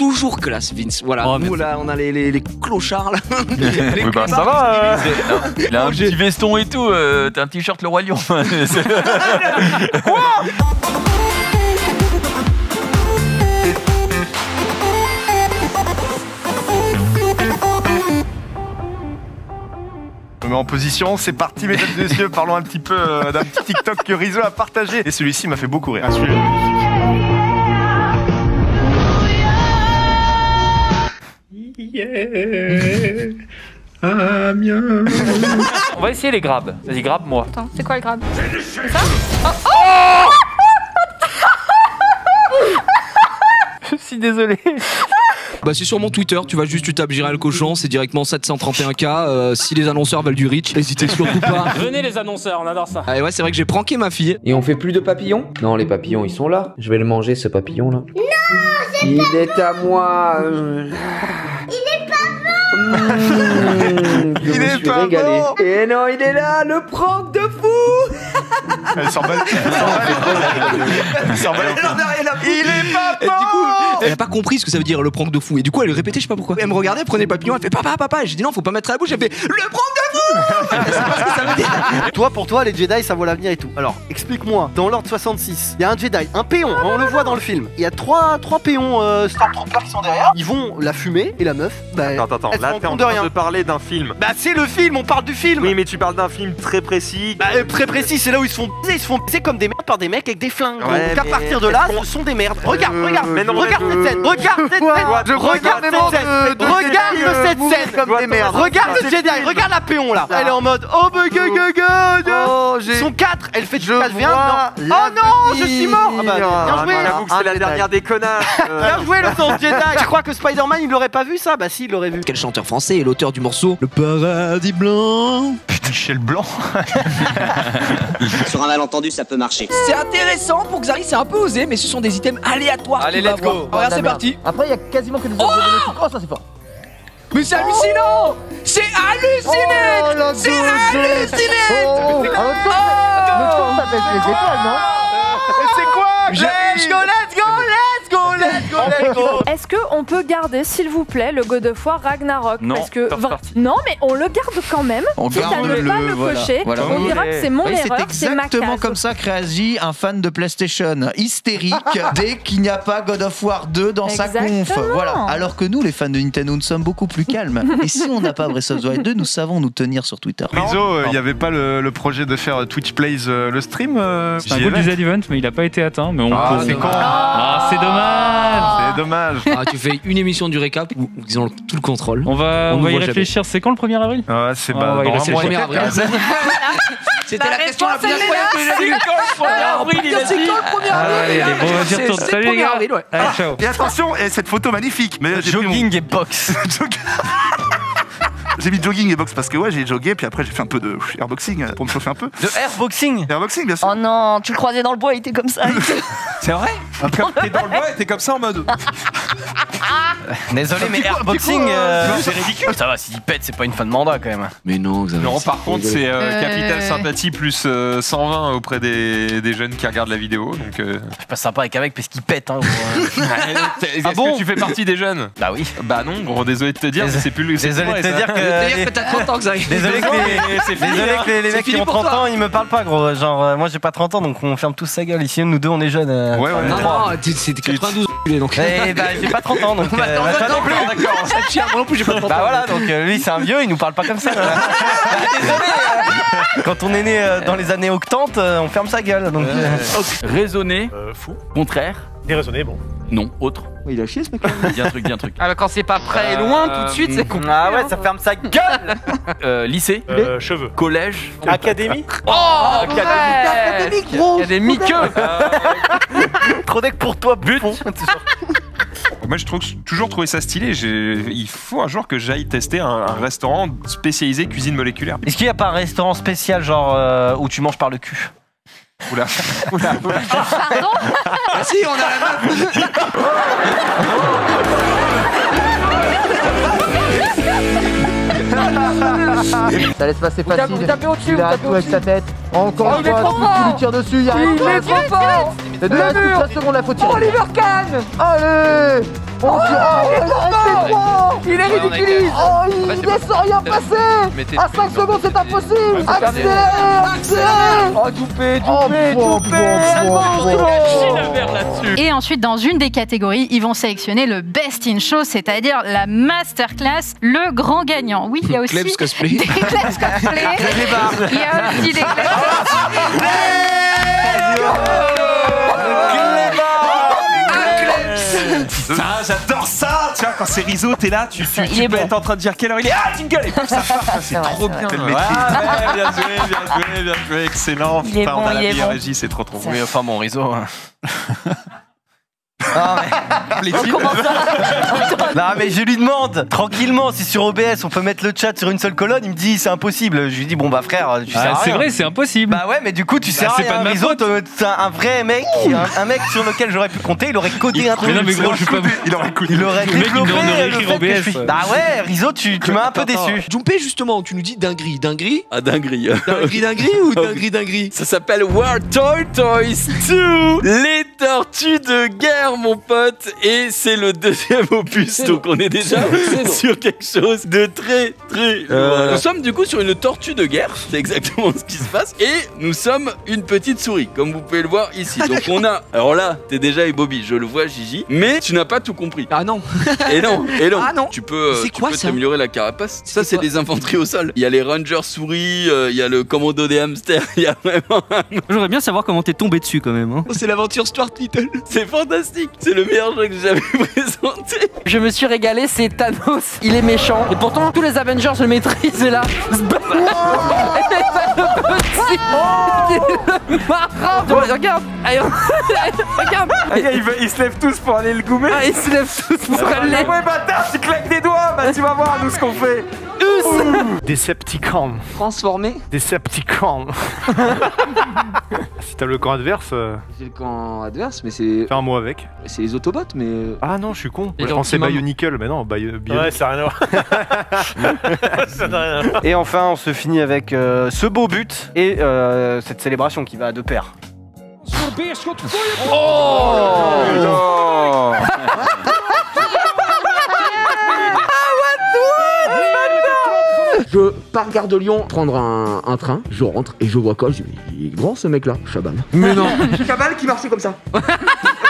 toujours classe, Vince. Voilà, Oh, nous là, on a les clochards là. Les Oui, bah ça va. Il a un petit veston et tout, t'as un t-shirt le Roi Lion. Je me mets en position, c'est parti mesdames et messieurs, parlons un petit peu d'un petit TikTok que Rizzo a partagé. Et celui-ci m'a fait beaucoup rire. Celui-là, On va essayer les grabs. Vas-y, grabe-moi. Attends, c'est quoi le grab? C'est ça? Je suis désolé. Bah c'est sur mon Twitter, tu tapes Jiral Cochon, c'est directement 731K. Si les annonceurs veulent du reach, n'hésitez surtout pas. Venez les annonceurs, on adore ça. Ah ouais, c'est vrai que j'ai pranké ma fille. Et on fait plus de papillons? Non, les papillons ils sont là. Je vais le manger ce papillon là. Non, il est à moi. Il est pas bon. Je me suis régalé. Et non, il est là, le prank de fou. elle s'emballe. Elle s'emballe. Il est pas Et du coup, elle a pas compris ce que ça veut dire le prank de fou. Et du coup, elle répétait, je sais pas pourquoi. Elle me regardait, elle prenait le papillon, elle fait papa. Et j'ai dit non, faut pas mettre à la bouche. Elle fait le prank de fou. Elle sait pas ce que ça veut dire. Toi, pour toi, les Jedi, ça vaut l'avenir et tout. Alors, explique-moi. Dans l'ordre 66, il y a un Jedi, un péon. On le voit dans le film. Il y a trois péons Stormtroopers qui sont derrière. Ils vont la fumer et la meuf. Bah, Attends, elle se là rend t'es en compte de train rien. de parler d'un film. Bah, c'est le film, on parle du film. Oui, mais tu parles d'un film très précis. Bah, très précis, c'est là où ils se font baiser comme des merdes par des mecs avec des flingues. Ouais, Donc à mais partir de là, ce sont des merdes. Regarde, mais non, regarde cette scène. Regarde cette scène. Regarde cette scène comme des merdes. Regarde le Jedi, regarde la péon là. Elle est en mode oh bah Ils sont 4, elle fait du 4 viens. Oh non, je suis mort. Ah bah bien joué. J'avoue que c'est la dernière des connards. Bien joué le sens Jedi. Tu crois que Spider-Man il l'aurait pas vu ça? Bah si, il l'aurait vu. Quel chanteur français est l'auteur du morceau Le Paradis Blanc? Michel Blanc. Sur un malentendu, ça peut marcher. C'est intéressant pour Xari, c'est un peu osé, mais ce sont des items aléatoires. Allez, let's go. Regarde, c'est parti. Après il y a quasiment que des Oh, ça c'est fort. Mais c'est hallucinant. C'est hallucinant. C'est hallucinant. C'est quoi? Let's go. Est-ce qu'on peut garder, s'il vous plaît, le God of War Ragnarok? Non, Parce que top party. non, mais on le garde quand même. On Quitte à garde ne pas le voilà. cocher. Voilà. On dira que c'est mon Oui, erreur, c'est c'est ma exactement case. comme ça que réagit un fan de PlayStation hystérique dès qu'il n'y a pas God of War 2 dans sa conf. Exactement. Voilà. Alors que nous, les fans de Nintendo, nous sommes beaucoup plus calmes. Et si on n'a pas Breath of the Wild 2, nous savons nous tenir sur Twitter. Rizzo, il n'y avait pas le projet de faire Twitch Plays le stream C'est un goal du Z-Event, mais il a pas été atteint. Mais on peut... c'est con. Ah, c'est dommage. C'est dommage. Ah, tu fais une émission du récap où ils ont tout le contrôle. On va nous y voit réfléchir. C'est quand le 1er avril? Ouais, c'est Ah, bah, ouais, dans il a un fait mois. le 1er avril. C'était la question la plus incroyable que j'ai vue. C'est quand le 1er avril, il a C'est dit. quand le 1er Ah, avril? allez, bon, on va dire tourne. C'est Salut le les 1er gars. avril, ouais. Allez, ciao. Et attention, et cette photo magnifique. Mais j'ai pris Jogging et boxe. J'ai mis jogging et boxe parce que ouais, j'ai jogué, puis après j'ai fait un peu de airboxing pour me chauffer un peu. De airboxing. Airboxing, bien sûr. Oh non, tu le croisais dans le bois, il était comme ça. C'est vrai? T'es dans le bois et t'es comme ça en mode. Désolé, mais airboxing, c'est ridicule. Ça va, s'il pète, c'est pas une fin de mandat quand même. Mais non, Xavier. Non, par contre, c'est capital sympathie plus 120 auprès des jeunes qui regardent la vidéo. Donc, Je passe sympa avec parce qu'il pète. Hein, est-ce que tu fais partie des jeunes? Bah oui. Bah non, gros, désolé de te dire, c'est plus le. Désolé de te dire que. T'as 30 ans, Xavier. Désolé que les mecs qui ont 30 ans, ils me parlent pas, gros. Genre, moi j'ai pas 30 ans, donc on ferme tous sa gueule. Ici, nous deux, on est jeunes. Ouais. Non, c'était 92 donc. Et bah, j'ai pas 30 ans, donc. Toi non plus, d'accord. Ça te chie, moi non plus, j'ai pas 30 ans. Bah voilà, donc lui, c'est un vieux, il nous parle pas comme ça. Désolé. Quand on est né dans les années 80, on ferme sa gueule. Donc. Raisonner. Fou. Contraire. Déraisonné, bon. Non, autre. Il a chié ce mec. Dis un truc. Ah bah quand c'est pas près et loin, tout de suite, c'est compliqué. Ah ouais, ça ferme sa gueule. Lycée. Cheveux. Collège. Académie. Oh, Académique, gros. Académique. Trop deck pour toi, but. Moi, je trouve toujours trouvé ça stylé. Il faut un jour que j'aille tester un restaurant spécialisé cuisine moléculaire. Est-ce qu'il y a pas un restaurant spécial, genre où tu manges par le cul? Oula. Pardon? Ah si, on a la meuf. Ça laisse passer facile. Vous tapez au-dessus, Il a tout avec sa tête. Encore une fois, tu lui tires dessus, il y a rien. Il est trop fort. C'est de la toute la seconde, la faut tirer. Oliver Kahn. Allez. Il est ridiculiste. Oh, il laisse rien passer. À 5 secondes, c'est impossible. Accélère. Oh, Doupé. Et ensuite, dans une des catégories, ils vont sélectionner le Best in Show, c'est-à-dire la masterclass, le grand gagnant. Oui, il y a aussi Klebs cosplay. des Klebs cosplay. Il y a aussi des Klebs Ah, j'adore ça. Tu vois, quand c'est Rizzo, t'es là, tu peux être en train de dire quelle heure il est. Ah, jingle. Et puis ça part. C'est trop bien. Bien joué, excellent. Il est Putain, bon, on a la il est meilleure bon. régie, c'est trop bon. Oui, enfin bon, Rizzo. Non mais je lui demande tranquillement si sur OBS on peut mettre le chat sur une seule colonne, il me dit c'est impossible. Je lui dis bon bah frère tu sais rien. C'est vrai, c'est impossible. Bah ouais mais du coup tu sais c'est rien. pas de ma Rizzo, faute. c'est un vrai mec, un mec sur lequel j'aurais pu compter, il aurait codé un truc. Mais non mais gros, je suis pas. Il aurait écouté. Il aurait Le mec, il développé aurait le écrit fait que je OBS. suis. Bah ouais Rizzo tu m'as un peu déçu. Jumpé, justement, tu nous dis dinguerie. Ah, dinguerie. Dinguerie ou dinguerie? Ça s'appelle World Toy Toys 2, les tortues de guerre, mon pote. Et c'est le deuxième opus, donc on est déjà sur quelque chose de très lourd. Nous sommes du coup sur une tortue de guerre, c'est exactement ce qui se passe. Et nous sommes une petite souris, comme vous pouvez le voir ici. Donc on a, alors là, t'es déjà et Bobby, je le vois Gigi, mais tu n'as pas tout compris. Ah non. Et non. Ah non. Tu peux ça t'améliorer la carapace. Ça, c'est des infanteries au sol. Il y a les rangers souris, il y a le commando des hamsters, il y a vraiment... J'aimerais bien savoir comment t'es tombé dessus quand même. Hein. Oh, c'est l'aventure Stuart Little. C'est fantastique. C'est le meilleur jeu que j'ai jamais présenté. Je me suis régalé, c'est Thanos. Il est méchant. Et pourtant, tous les Avengers le maîtrisent et là. Regarde. Regarde. Ils se lèvent tous pour aller le goumer. Ils se lèvent tous pour aller. Ouais, bâtard, tu claques des doigts. Bah, tu vas voir, nous, ce qu'on fait. Decepticon. Transformé. Decepticon. Si t'as le camp adverse, J'ai le camp adverse, mais c'est. fais un mot avec. C'est les Autobots, mais. Ah non, je suis con. Et Je pensais Optimum. Bionicle, mais non, Bionicle. Ouais, ça n'a rien à voir. Et enfin, on se finit avec ce beau but et cette célébration qui va de pair. Je pars Gare de Lyon prendre un train, je rentre et je vois quoi? Je dis, il est grand ce mec là, Chaban. Mais non. Chaban qui marchait comme ça.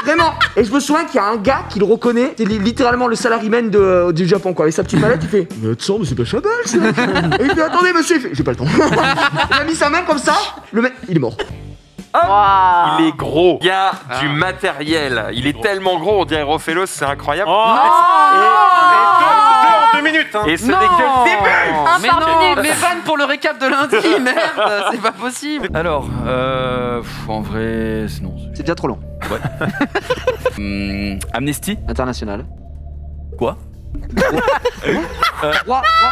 Vraiment. Et je me souviens qu'il y a un gars qui le reconnaît, c'est littéralement le salaryman du Japon quoi, avec sa petite mallette, il fait mais attends, mais c'est pas Chaban ça. Et il fait attendez monsieur, il fait j'ai pas le temps. Il a mis sa main comme ça, le mec il est mort. Il est gros. Il y a du matériel. Il est tellement gros, on dirait Rofelos, c'est incroyable. Et 2 minutes. Hein. Et ce n'est que le début. Mais non, mais vanne pour le récap de lundi, merde, c'est pas possible. Alors, en vrai, non. C'est déjà trop long. Ouais. Amnesty International. Quoi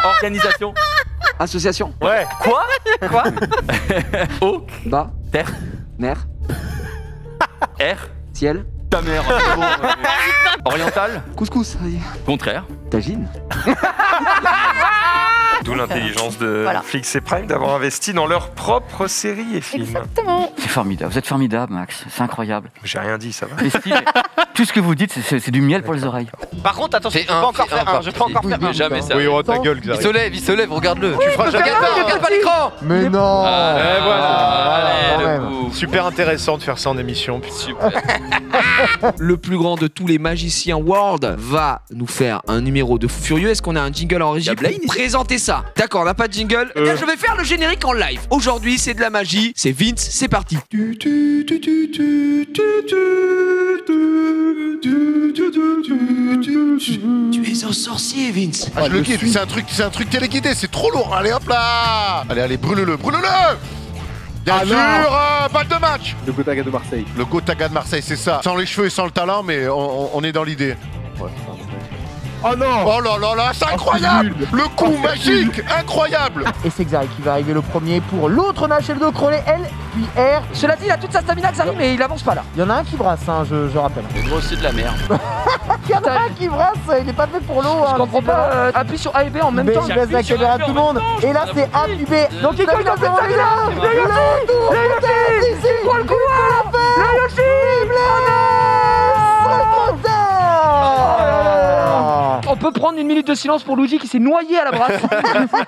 Organisation. Association. Ouais. Quoi? Quoi? Eau. Bas. Terre. Mer. Air. Ciel. Ta mère. Oriental. Couscous. Contraire. Tagine. D'où l'intelligence de Flix et Prime d'avoir investi dans leur propre série et film. Exactement. C'est formidable, vous êtes formidable Max, c'est incroyable. J'ai rien dit, ça va. Et tout ce que vous dites, c'est du miel pour les oreilles. Par contre, attention, je peux encore faire un. Je peux encore faire un. Jamais ça. Oui, oh ta gueule, Xavier. Il se lève, regarde-le. Tu feras jamais. Regarde pas l'écran. Mais non. Et voilà. Allez, ouais. le bouffe. Super intéressant de faire ça en émission. Super. Le plus grand de tous les magiciens world va nous faire un numéro de fou furieux. Est-ce qu'on a un jingle en régie pour présenter ça? D'accord, on n'a pas de jingle. Eh bien, je vais faire le générique en live. Aujourd'hui, c'est de la magie. C'est Vince, c'est parti. Tu es un sorcier, Vince. Ah, je le quitte, c'est un truc téléguidé, c'est trop lourd. Allez hop là. Allez, brûle-le. Bien sûr, balle de match. Le Gotaga de Marseille. Le Gotaga de Marseille, c'est ça. Sans les cheveux et sans le talent, mais on est dans l'idée. Oh non. Oh là là, c'est incroyable. Le coup magique, incroyable. Et c'est Xari qui va arriver le premier pour l'autre nage et le dos crôlé, L, puis R. Cela dit, il a toute sa stamina Xari, mais il avance pas là. Il y en a un qui brasse, hein, je rappelle. C'est aussi de la merde. Il y en a un qui brasse, il est pas fait pour l'eau. Je comprends pas. Appuie sur A et B en même temps. Il baisse la caméra à tout le monde. Et là, c'est A puis B. Donc il colle dans cette stamina. Le Yoshi, il prend le couloir. Le Yoshi, peut prendre une minute de silence pour Luigi qui s'est noyé à la brasse.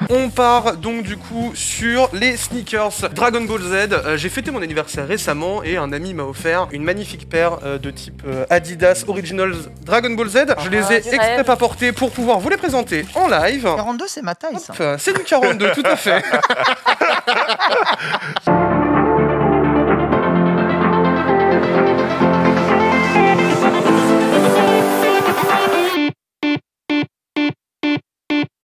On part donc du coup sur les sneakers Dragon Ball Z. J'ai fêté mon anniversaire récemment et un ami m'a offert une magnifique paire de type Adidas Originals Dragon Ball Z. Je les ai exprès pas portés pour pouvoir vous les présenter en live. 42, c'est ma taille, ça. C'est du 42, tout à fait.